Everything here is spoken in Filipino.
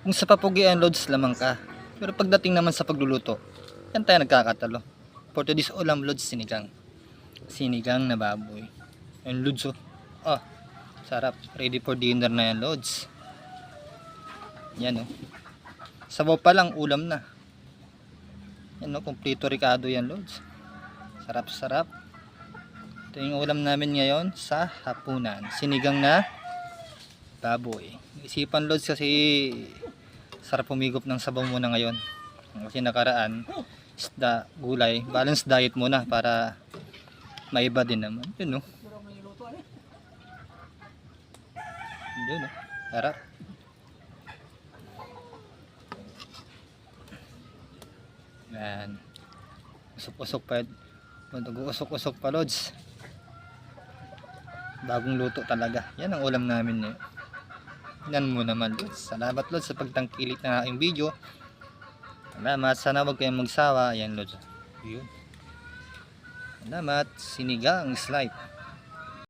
Kung sa papugian loads lamang ka. Pero pagdating naman sa pagluluto, yan tayo nagkakatalo. For today's ulam loads sinigang. Sinigang na baboy. Yan loads oh. Oh, sarap. Ready for dinner na yan loads. Yan oh. Sabaw pa lang ulam na. Yan oh, kompleto ricado yan loads. Sarap sarap. Ito yung ulam namin ngayon sa hapunan. Sinigang na baboy. Isipan loads kasi sarap humigop ng sabaw muna ngayon. Kasi nakaraan isda, gulay, balanced diet muna para maiba din naman. Yun no. Yun no. Sarap. Yan. Usok-usok pa. Usok-usok pa loads. Bagong luto talaga. Yan ang ulam namin eh. Yan mo naman loads. Salamat loads sa pagtangkilik na aking video. Salamat. Sana wag kayong magsawa. Yan loads. Yun. Salamat. Sinigang is life.